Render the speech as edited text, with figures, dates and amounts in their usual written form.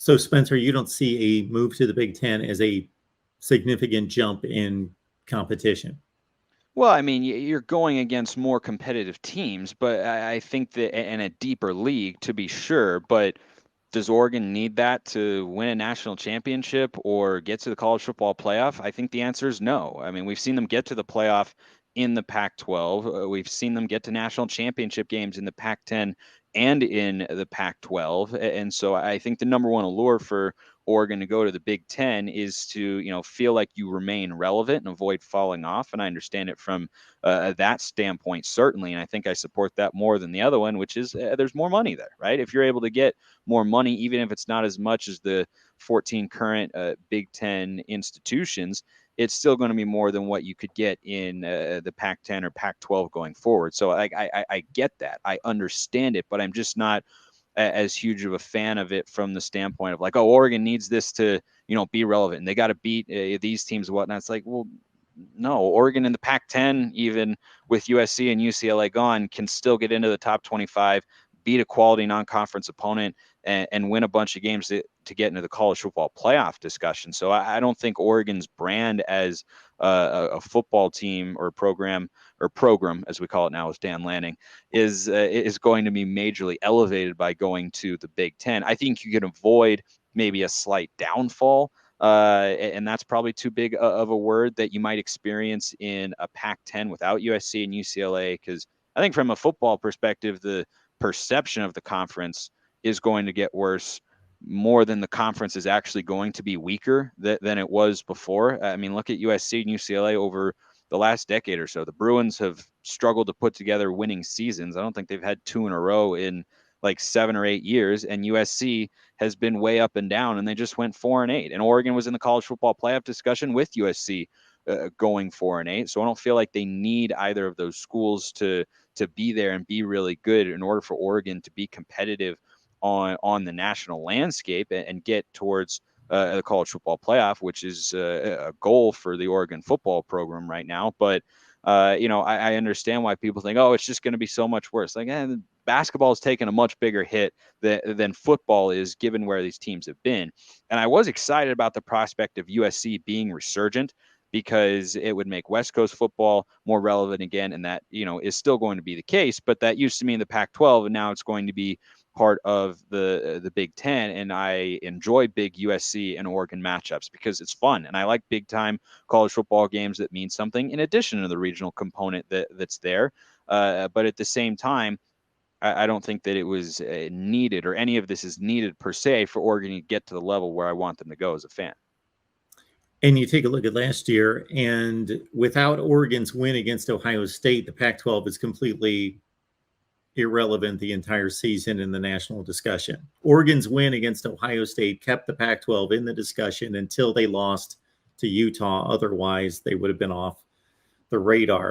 So, Spencer, you don't see a move to the Big Ten as a significant jump in competition? Well, I mean, you're going against more competitive teams, but I think that and a deeper league to be sure. But does Oregon need that to win a national championship or get to the college football playoff? I think the answer is no. I mean, we've seen them get to the playoff in the Pac-12. We've seen them get to national championship games in the Pac-10 and in the Pac-12. And so I think the number one allure for Oregon to go to the Big Ten is to, feel like you remain relevant and avoid falling off. And I understand it from that standpoint, certainly. And I think I support that more than the other one, which is there's more money there, right? If you're able to get more money, even if it's not as much as the 14 current Big Ten institutions, it's still going to be more than what you could get in the Pac-10 or Pac-12 going forward. So I get that. I understand it, but I'm just not as huge of a fan of it from the standpoint of like, oh, Oregon needs this to, be relevant and they got to beat these teams and whatnot. It's like, well, no, Oregon in the Pac-10, even with USC and UCLA gone, can still get into the top 25, beat a quality non-conference opponent, and win a bunch of games to get into the college football playoff discussion. So I don't think Oregon's brand as a football team or program, as we call it now, with Dan Lanning, is going to be majorly elevated by going to the Big Ten. I think you can avoid maybe a slight downfall. And that's probably too big of a word that you might experience in a Pac-10 without USC and UCLA, because I think from a football perspective, the perception of the conference is going to get worse more than the conference is actually going to be weaker than it was before. I mean, look at USC and UCLA over the last decade or so. The Bruins have struggled to put together winning seasons. I don't think they've had two in a row in like 7 or 8 years, and USC has been way up and down, and they just went 4-8. And Oregon was in the college football playoff discussion with USC going 4-8. So I don't feel like they need either of those schools to be there and be really good in order for Oregon to be competitive on the national landscape and get towards the college football playoff, which is a goal for the Oregon football program right now. But I understand why people think, oh, it's just going to be so much worse. Like, basketball is taking a much bigger hit than football is, given where these teams have been. And I was excited about the prospect of USC being resurgent, because it would make West Coast football more relevant again. And that, is still going to be the case, but that used to be in the Pac-12, and now it's going to be part of the Big Ten. And I enjoy big USC and Oregon matchups because it's fun. And I like big time college football games that mean something in addition to the regional component that's there. But at the same time, I don't think that it was needed, or any of this is needed per se, for Oregon to get to the level where I want them to go as a fan. And you take a look at last year, and without Oregon's win against Ohio State, the Pac-12 is completely irrelevant the entire season in the national discussion. Oregon's win against Ohio State kept the Pac-12 in the discussion until they lost to Utah. Otherwise, they would have been off the radar.